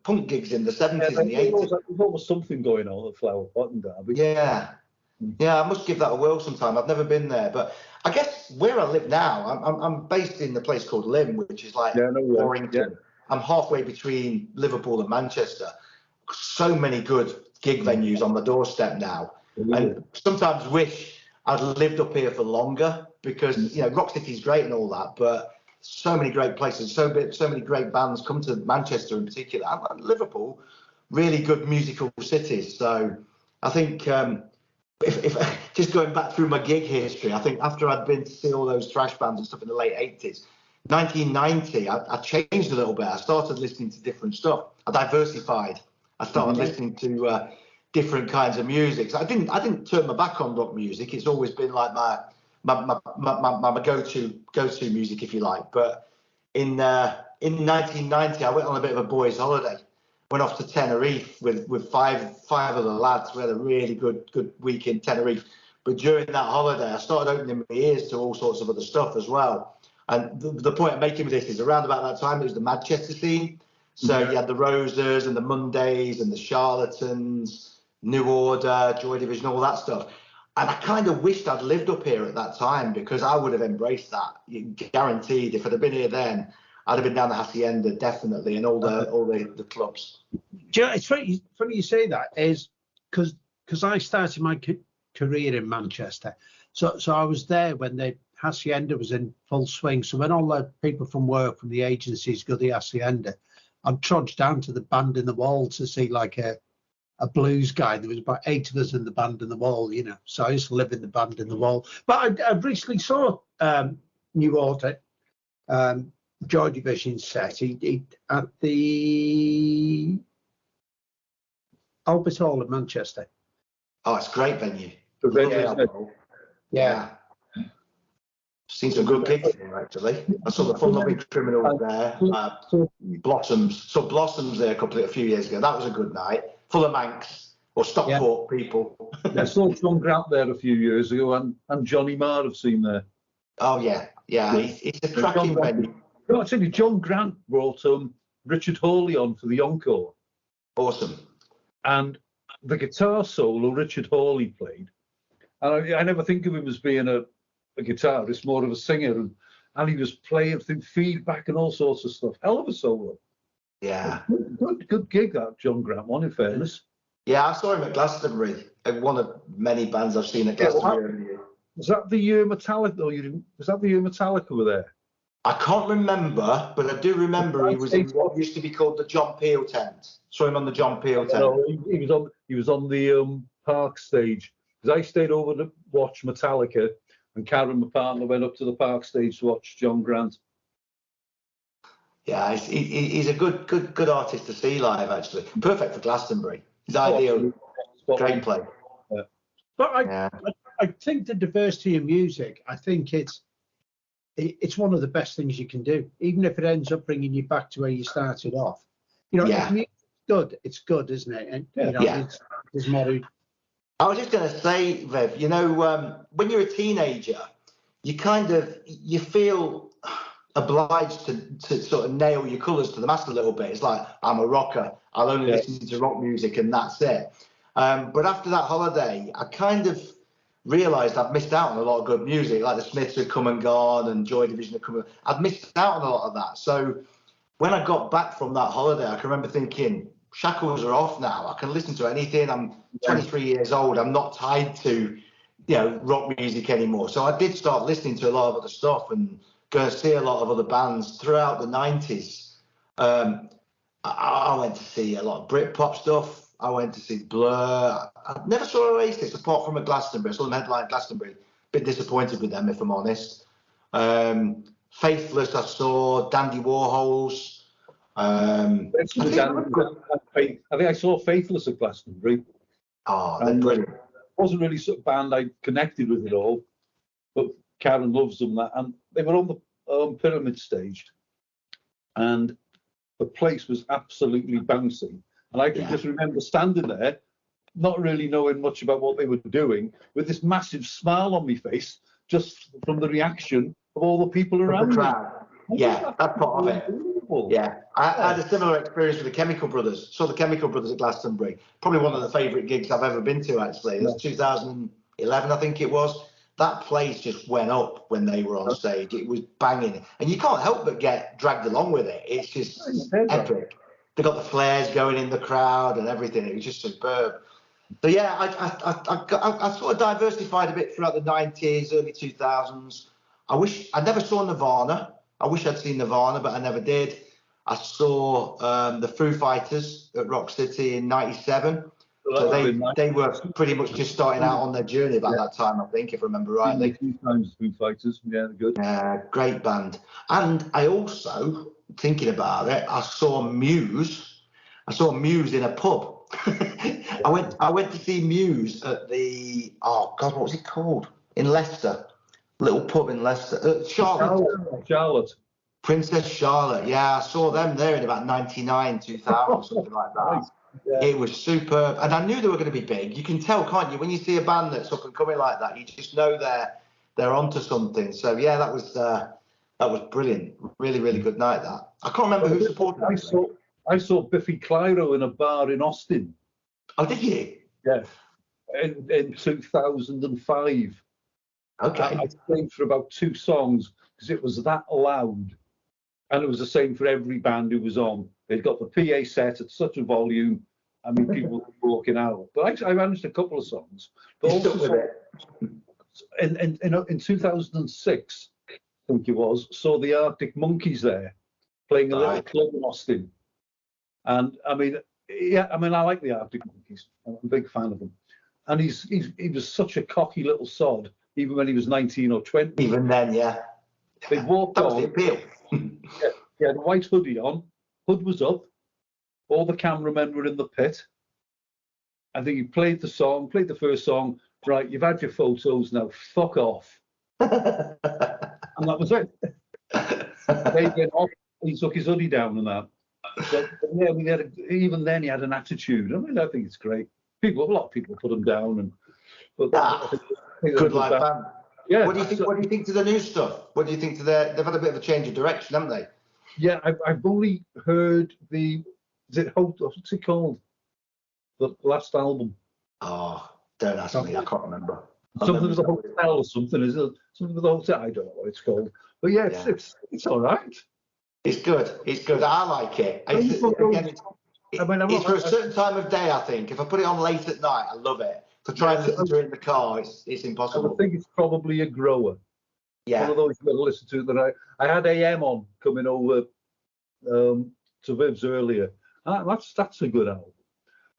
S3: punk gigs in the 70s and the 80s.
S2: There's always something going on at Flower Pot in Derby.
S3: Yeah, I must give that a whirl sometime. I've never been there, but I guess where I live now, I'm based in a place called Lymm, which is like Donington. Yeah. I'm halfway between Liverpool and Manchester. So many good gig venues on the doorstep now, and sometimes wish I'd lived up here for longer because Rock City's great and all that, but so many great places, so many great bands come to Manchester in particular, and Liverpool, really good musical cities. So I think if just going back through my gig history, I think after I'd been to see all those thrash bands and stuff in the late 80s, 1990, I changed a little bit. I started listening to different stuff. I diversified. I started listening to different kinds of music. So I didn't turn my back on rock music. It's always been like my go-to music, if you like. But in 1990, I went on a bit of a boys' holiday. Went off to Tenerife with five of the lads. We had a really good week in Tenerife. But during that holiday, I started opening my ears to all sorts of other stuff as well. And the point I'm making with this is around about that time, it was the Manchester scene. So you had the Rosers and the Mondays and the Charlatans, New Order, Joy Division, all that stuff. And I kind of wished I'd lived up here at that time because I would have embraced that. Guaranteed. If I'd have been here then, I'd have been down the Hacienda definitely, and all the clubs.
S1: Do you know, it's funny you say that, is because I started my career in Manchester, so I was there when the Hacienda was in full swing. So when all the people from work from the agencies go to the Hacienda, I'd trudge down to the Band in the Wall to see like a blues guy. There was about 8 of us in the Band in the Wall, So I used to live in the Band in the Wall. But I recently saw New Order, Joy Division set at the Albert Hall in Manchester.
S3: Oh, it's a great venue.
S2: The venue,
S3: yeah. Seen some good gigs there, actually. I saw the Fun Loving Criminals there. Blossoms. So Blossoms there a few years ago. That was a good night. Full of Manx or Stockport people.
S2: I saw John Grant there a few years ago, and Johnny Marr I've seen there.
S3: Oh, yeah. It's a cracking venue.
S2: Actually, John Grant brought Richard Hawley on for the encore.
S3: Awesome.
S2: And the guitar solo Richard Hawley played, and I never think of him as being a guitarist, more of a singer, and he was playing through feedback and all sorts of stuff. Hell of a solo.
S3: Yeah.
S2: Good gig, that John Grant one, in fairness.
S3: Yeah, I saw him at Glastonbury. One of many bands I've seen at Glastonbury.
S2: Was that the year Metallica? Was that the year Metallica were there?
S3: I can't remember, but I do remember he was in what used to be called the John Peel tent. Saw him on the John Peel tent.
S2: No, he was on the Park stage, because I stayed over to watch Metallica, and Karen, my partner, went up to the Park stage to watch John Grant.
S3: Yeah, he's a good artist to see live, actually. Perfect for Glastonbury. He's ideal. Great play.
S1: Yeah. But I think the diversity in music, I think it's one of the best things you can do, even if it ends up bringing you back to where you started off. If music's good, it's good, isn't it? And it's more.
S3: I was just going to say, Viv, when you're a teenager, you feel obliged to sort of nail your colours to the mast a little bit. It's like, I'm a rocker. I'll only listen to rock music and that's it. But after that holiday, I kind of realised I'd missed out on a lot of good music, like the Smiths had come and gone and Joy Division had come and I'd missed out on a lot of that. So when I got back from that holiday, I can remember thinking, shackles are off now. I can listen to anything. I'm 23 years old. I'm not tied to, rock music anymore. So I did start listening to a lot of other stuff and go see a lot of other bands throughout the 90s. I went to see a lot of Britpop stuff. I went to see Blur. I never saw Oasis apart from at Glastonbury. I saw them headline at Glastonbury. Bit disappointed with them, if I'm honest. Faithless, I saw. Dandy Warhols. I
S2: think I saw Faithless at Glastonbury.
S3: Oh, they're brilliant.
S2: It wasn't really sort of band I connected with at all, but Karen loves them. And they were on the Pyramid stage, and the place was absolutely bouncy. And I can just remember standing there, not really knowing much about what they were doing, with this massive smile on my face, just from the reaction of all the people around me.
S3: Yeah, that's part of it. Yeah, I had a similar experience with the Chemical Brothers. Saw the Chemical Brothers at Glastonbury. Probably one of the favourite gigs I've ever been to, actually. It was 2011, I think it was. That place just went up when they were on stage. It was banging. And you can't help but get dragged along with it. It's just epic. They got the flares going in the crowd and everything. It was just superb. So yeah, I sort of diversified a bit throughout the 90s, early 2000s. I never saw Nirvana. I wish I'd seen Nirvana, but I never did. I saw the Foo Fighters at Rock City in '97. So they were pretty much just starting out on their journey about that time, I think, if I remember rightly.
S2: Foo Fighters, yeah, they're good.
S3: Great band. And I also, thinking about it, I saw Muse. In a pub. I went to see Muse at the what was it called? In Leicester. Little pub in Leicester.
S2: Charlotte.
S3: Princess Charlotte. Yeah, I saw them there in about 99, 2000, something like that. Yeah. It was superb. And I knew they were going to be big. You can tell, can't you? When you see a band that's up and coming like that, you just know they're onto something. So yeah, that was brilliant. Really, really good night, that. I can't remember who supported it.
S2: I saw Biffy Clyro in a bar in Austin.
S3: Oh, did you?
S2: Yeah. In 2005.
S3: Okay.
S2: I stayed for about 2 songs because it was that loud. And it was the same for every band who was on. They'd got the PA set at such a volume. I mean, people were walking out. But I managed a couple of songs. But also, in 2006, I think it was, saw the Arctic Monkeys there playing a little club in Austin. And I mean, I like the Arctic Monkeys. I'm a big fan of them. And he was such a cocky little sod, even when he was 19 or 20.
S3: Even then, yeah.
S2: They walked
S3: that was
S2: on.
S3: The appeal.
S2: He had a white hoodie on. Hood was up. All the cameramen were in the pit. I think he played the first song. Right, you've had your photos now. Fuck off. And that was it. They went off. He took his hoodie down and that. But yeah, even then he had an attitude. I mean, I think it's great. A lot of people put him down,
S3: good live band.
S2: Yeah.
S3: What do you think? What do you think to the new stuff? What do you think to they've had a bit of a change of direction, haven't they?
S2: Yeah, I've only heard what's it called? The last album.
S3: Oh, don't ask me. I can't remember.
S2: Something with a hotel or something, is it? Something with a hotel. I don't know what it's called. But yeah, it's all right.
S3: It's good. It's good. I like it. It's for a certain time of day, I think. If I put it on late at night, I love it. To try and listen to it in the car, it's impossible.
S2: I think it's probably a grower.
S3: Yeah.
S2: One of those you've got to listen to that I had AM on coming over to Viv's earlier. That's a good album.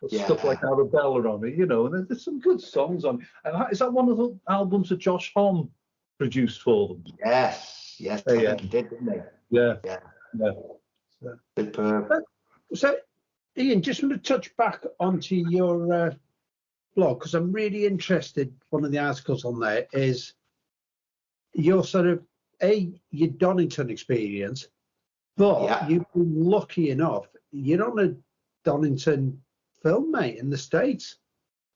S2: Stuff like Arabella on it, and there's some good songs on. And is that one of the albums that Josh Homme produced for them?
S3: Yes, I think he did, didn't he?
S2: Yeah.
S3: Superb.
S1: So, Ian, just want to touch back onto your blog, because I'm really interested. One of the articles on there is your sort of your Donington experience, but you've been lucky enough. You're on a Donington film, mate, in the States.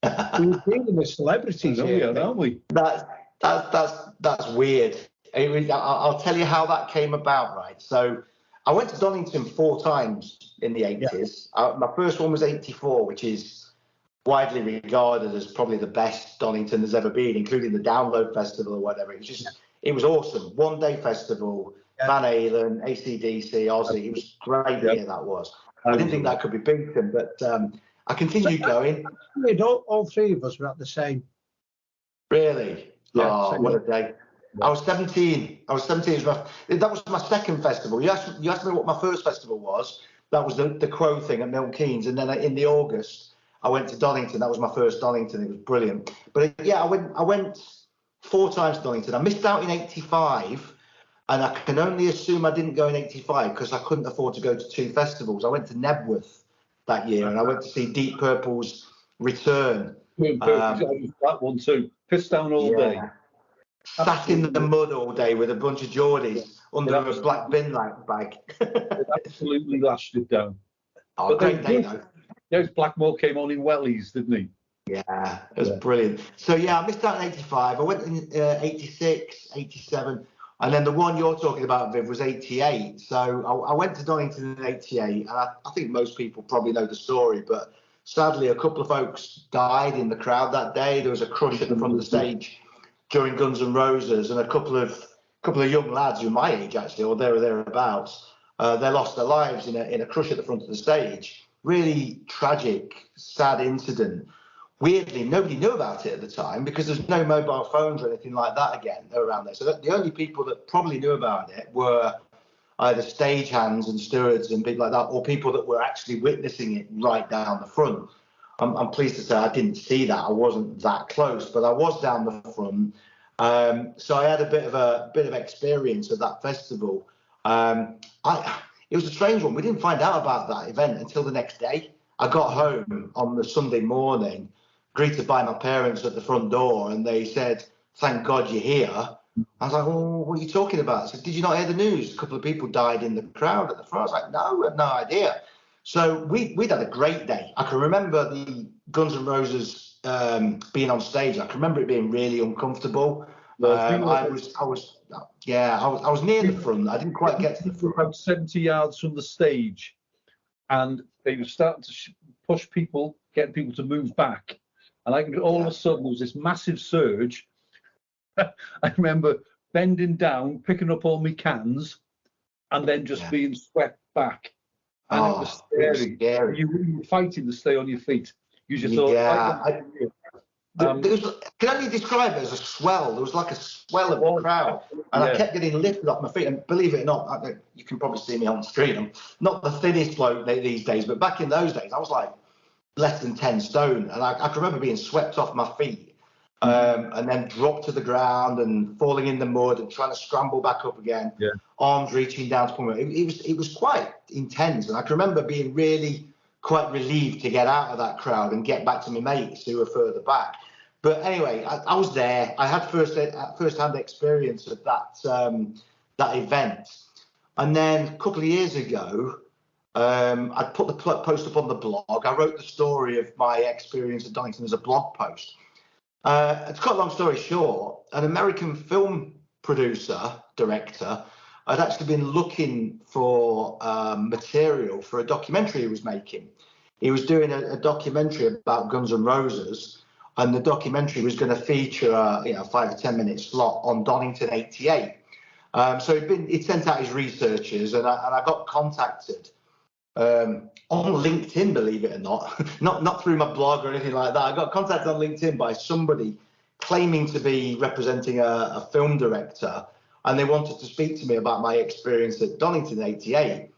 S1: We're dealing with celebrities here,
S2: aren't we?
S3: That's weird. I'll tell you how that came about, right? So I went to Donington 4 times in the 80s. My first one was 84, which is widely regarded as probably the best Donington has ever been, including the Download Festival or whatever. It was awesome. 1-day festival, Van Halen, AC/DC, Ozzy. It was great year that was. I didn't think that could be beaten, but I continued going.
S1: All 3 of us were at the same.
S3: Really?
S1: Yeah,
S3: what a day. I was 17. That was my second festival. You asked me what my first festival was. That was the Crow thing at Milton Keynes. And then in the August, I went to Donington. That was my first Donington. It was brilliant. But yeah, I went 4 times to Donington. I missed out in 85. And I can only assume I didn't go in 85 because I couldn't afford to go to 2 festivals. I went to Nebworth that year and I went to see Deep Purple's Return.
S2: That one too. Pissed down all day.
S3: Sat in the mud all day with a bunch of Geordies under a black bin bag.
S2: Absolutely lashed it down.
S3: Oh, but great day though.
S2: Yes, Blackmore came on in wellies, didn't he?
S3: Yeah, it was brilliant. So yeah, I missed out in 85. I went in 86, 87. And then the one you're talking about, Viv, was 88. So I went to Donington in 88. And I think most people probably know the story. But sadly, a couple of folks died in the crowd that day. There was a crush at the front of the stage during Guns N' Roses. And a couple of young lads who are my age, actually, or thereabouts, they lost their lives in a crush at the front of the stage. Really tragic, sad incident. Weirdly, nobody knew about it at the time because there's no mobile phones or anything like that again around there. So the only people that probably knew about it were either stagehands and stewards and people like that, or people that were actually witnessing it right down the front. I'm pleased to say I didn't see that. I wasn't that close, but I was down the front. So I had a bit of experience at that festival. It was a strange one. We didn't find out about that event until the next day. I got home on the Sunday morning, greeted by my parents at the front door, and they said, "Thank God you're here." I was like, "Oh, what are you talking about?" I said, "Did you not hear the news? A couple of people died in the crowd at the front." I was like, "No, I had no idea." So we'd had a great day. I can remember the Guns N' Roses being on stage. I can remember it being really uncomfortable. I was near the front. I didn't quite get to the front.
S2: About 70 yards from the stage, and they were starting to push people, getting people to move back. And all of a sudden, there was this massive surge. I remember bending down, picking up all my cans, and then just being swept back. And it was scary. You were fighting to stay on your feet. You just thought,
S3: can only describe it as a swell. There was like a swell of the crowd, and I kept getting lifted off my feet. And believe it or not, you can probably see me on the screen. I'm not the thinnest bloke these days, but back in those days, I was like less than 10 stone, and I can remember being swept off my feet, and then dropped to the ground and falling in the mud and trying to scramble back up again. Arms reaching down to pull me. It was quite intense, and I can remember being really quite relieved to get out of that crowd and get back to my mates who were further back. But anyway, I was there. I had first-hand experience of that event. And then a couple of years ago, I put the post up on the blog. I wrote the story of my experience at Donington as a blog post. To cut a long story short, an American film director, had actually been looking for material for a documentary he was making. He was doing a documentary about Guns N' Roses, and the documentary was going to feature a 5 to 10 minute slot on Donington 88. So he'd sent out his researchers, and I got contacted on LinkedIn, believe it or not, not through my blog or anything like that. I got contacted on LinkedIn by somebody claiming to be representing a film director, and they wanted to speak to me about my experience at Donington 88.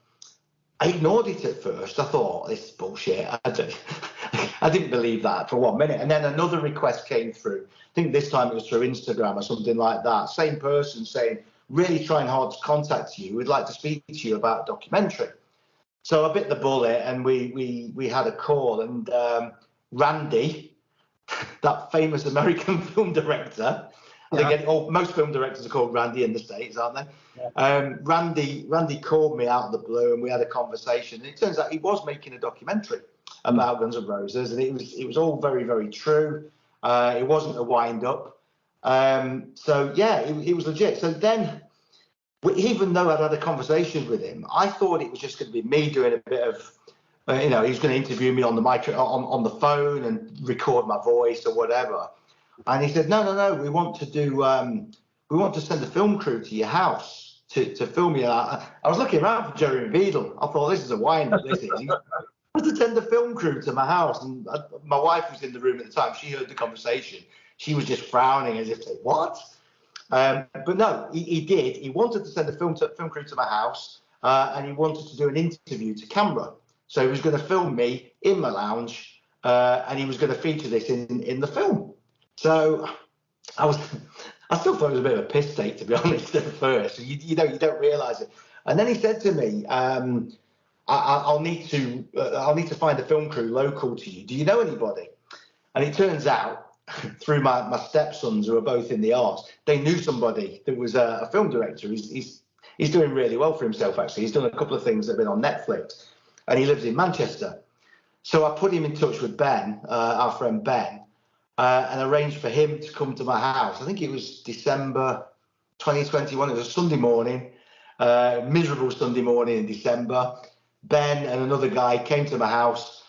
S3: I ignored it at first. I thought, this is bullshit. I didn't believe that for 1 minute. And then another request came through. I think this time it was through Instagram or something like that. Same person saying, really trying hard to contact you. We'd like to speak to you about a documentary. So I bit the bullet, and we had a call. And Randy, that famous American film director, most film directors are called Randy in the States, aren't they? Yeah. Randy called me out of the blue, and we had a conversation. And it turns out he was making a documentary. about Guns N' Roses, and it was all very, very true. It wasn't a wind up. So yeah, it was legit. So then, even though I'd had a conversation with him, I thought it was just going to be me doing a bit of, he was going to interview me on the on the phone and record my voice or whatever. And he said, no, we want to send a film crew to your house to film you. I was looking around for Jerry Beadle. I thought, this is a wind up, this is. He wanted to send a film crew to my house, and my wife was in the room at the time. She heard the conversation. She was just frowning as if, what? But no, he did. He wanted to send a film crew to my house, and he wanted to do an interview to camera. So he was going to film me in my lounge, and he was going to feature this in the film. So I still thought it was a bit of a piss take, to be honest, at first. You don't realise it. And then he said to me, I'll need to find a film crew local to you. Do you know anybody? And it turns out, through my stepsons, who are both in the arts, they knew somebody that was a film director. He's doing really well for himself, actually. He's done a couple of things that have been on Netflix, and he lives in Manchester. So I put him in touch with Ben, our friend Ben, and arranged for him to come to my house. I think it was December 2021. It was a Sunday morning, miserable Sunday morning in December. Ben and another guy came to my house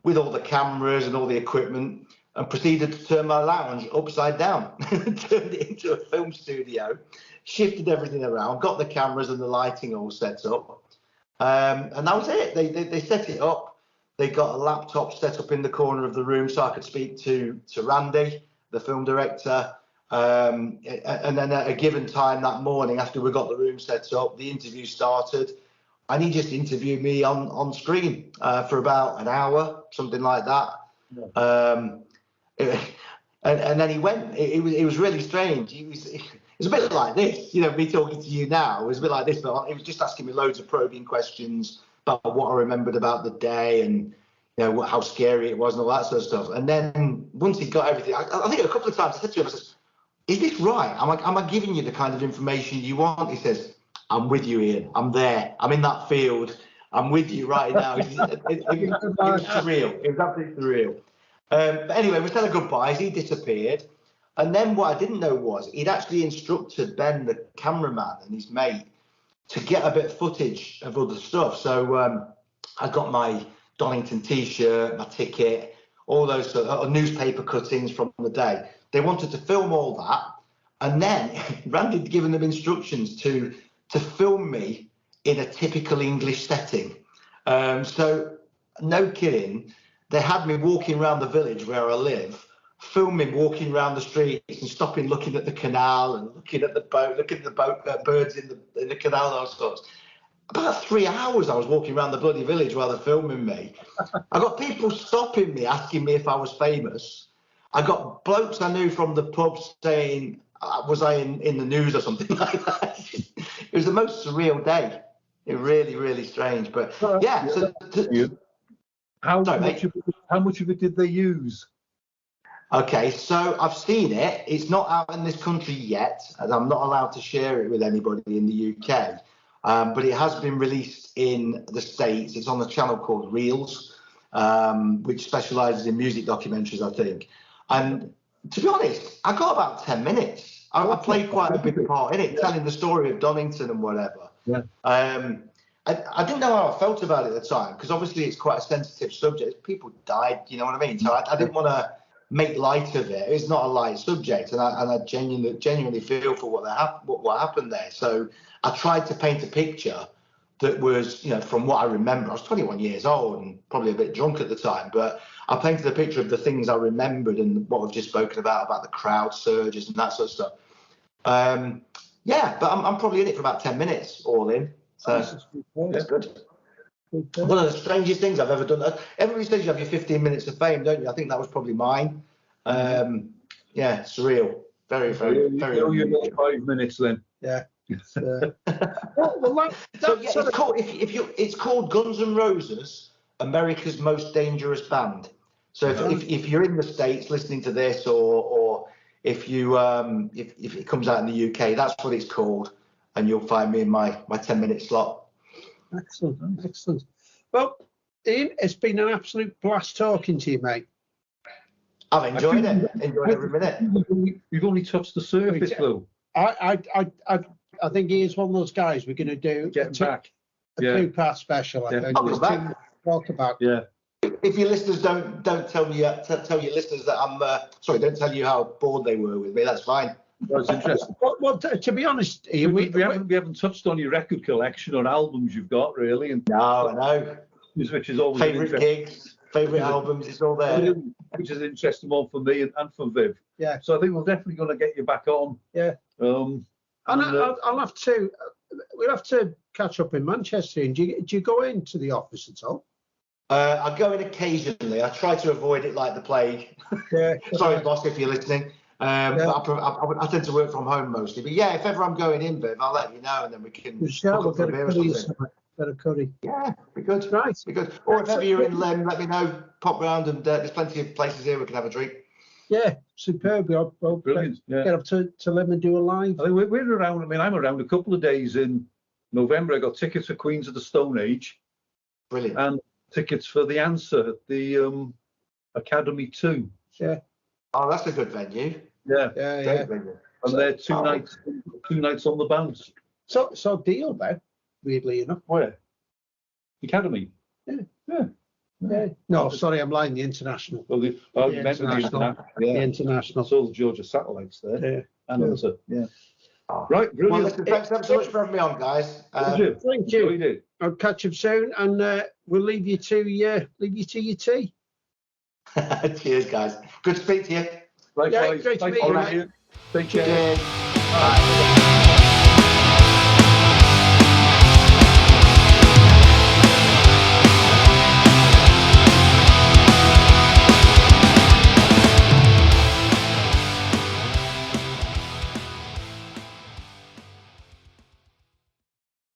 S3: with all the cameras and all the equipment, and proceeded to turn my lounge upside down, turned it into a film studio, shifted everything around, got the cameras and the lighting all set up. And that was it. They set it up. They got a laptop set up in the corner of the room so I could speak to Randy, the film director. And then at a given time that morning, after we got the room set up, the interview started. And he just interviewed me on screen for about an hour, something like that. Yeah. And then he went. It was really strange. It was a bit like this, me talking to you now. It was a bit like this, but he was just asking me loads of probing questions about what I remembered about the day and how scary it was and all that sort of stuff. And then once he got everything, I think a couple of times I said to him, I said, "Is this right? Am I giving you the kind of information you want?" He says, "I'm with you, Ian. I'm there. I'm in that field. I'm with you right now." It was surreal. It was absolutely surreal. But anyway, we said our goodbyes. He disappeared. And then what I didn't know was he'd actually instructed Ben, the cameraman, and his mate to get a bit of footage of other stuff. So I got my Donington T-shirt, my ticket, all those sort of newspaper cuttings from the day. They wanted to film all that. And then Randy had given them instructions to film me in a typical English setting. So no kidding. They had me walking around the village where I live, filming, walking around the streets and stopping, looking at the canal and looking at the boat, looking at the birds in the canal, those sorts. About 3 hours I was walking around the bloody village while they're filming me. I got people stopping me, asking me if I was famous. I got blokes I knew from the pub saying, was I in the news or something like that? It was the most surreal day. It really, really strange. But yeah.
S2: How much of it did they use?
S3: Okay, so I've seen it. It's not out in this country yet, as I'm not allowed to share it with anybody in the UK. But it has been released in the States. It's on a channel called Reels, which specialises in music documentaries, I think. And to be honest, I got about 10 minutes. I played quite a big part in it, telling the story of Donington and whatever. Yeah. I didn't know how I felt about it at the time, because obviously it's quite a sensitive subject. People died, you know what I mean? So I didn't want to make light of it. It's not a light subject, and I genuinely feel for what happened there. So I tried to paint a picture that was, from what I remember. I was 21 years old and probably a bit drunk at the time, but I painted a picture of the things I remembered and what we've just spoken about the crowd surges and that sort of stuff. Yeah, but I'm probably in it for about 10 minutes all in. So it's good. One of the strangest things I've ever done. Everybody says you have your 15 minutes of fame, don't you? I think that was probably mine. Yeah, surreal. Very, very, very.
S2: You got 5 minutes then.
S1: Yeah.
S3: So yeah, it's called Guns N' Roses, America's Most Dangerous Band. So if you're in the States listening to this, or if it comes out in the UK, that's what it's called, and you'll find me in my 10-minute slot.
S1: Excellent. Well, Ian, it's been an absolute blast talking to you, mate.
S3: I've enjoyed it. Enjoyed every minute.
S2: You've only touched the surface, though.
S1: I think he is one of those guys we're going to do
S2: Getting back.
S1: a two-part special. I think.
S3: I'll come back.
S1: Talk about.
S2: Yeah.
S3: If your listeners don't tell me tell your listeners that I'm sorry, don't tell you how bored they were with me. That's fine.
S2: That's interesting.
S1: Well, to be honest, Ian,
S2: we haven't touched on your record collection or albums you've got, really. And
S3: no, I know.
S2: Which is always
S3: favourite gigs, favourite albums. It's all there.
S2: Which is an interesting one for me and for Viv.
S1: Yeah.
S2: So I think we're definitely going to get you back on.
S1: Yeah.
S2: And
S1: I'll have to. We'll have to catch up in Manchester. And do you go into the office at all?
S3: I go in occasionally. I try to avoid it like the plague.
S1: Yeah.
S3: Sorry, boss, if you're listening. But I tend to work from home mostly. But yeah, if ever I'm going in, Viv, I'll let you know, and then we can.
S1: We'll get a curry.
S3: Yeah, be good.
S1: Right.
S3: Be good. Or if ever you're in Lem, let me know. Pop round, and there's plenty of places here we can have a drink.
S1: Yeah, superb. I'll
S2: brilliant.
S1: Get up to Lem and do a live.
S2: I think we're around. I mean, I'm around a couple of days in November. I got tickets for Queens of the Stone Age.
S3: Brilliant.
S2: And tickets for The Answer at the Academy 2.
S1: Yeah.
S3: Oh, that's a good venue.
S2: Yeah.
S3: Venue.
S2: And they're two nights on the bounce.
S1: So deal then, weirdly enough.
S2: Where? Academy.
S1: Yeah. No, sorry, I'm lying. The international.
S2: Well, you meant the international. Yeah.
S1: The international.
S2: I saw the Georgia satellites there.
S1: Yeah.
S2: And also, right, brilliant.
S3: Well, listen, thanks ever so much for having me on, guys.
S1: Thank you. I'll catch up soon, and we'll leave you to your tea.
S3: Cheers, guys. Good to speak to you.
S2: Likewise.
S1: Yeah, great to meet you, mate.
S2: Take care.
S3: Cheers. Bye.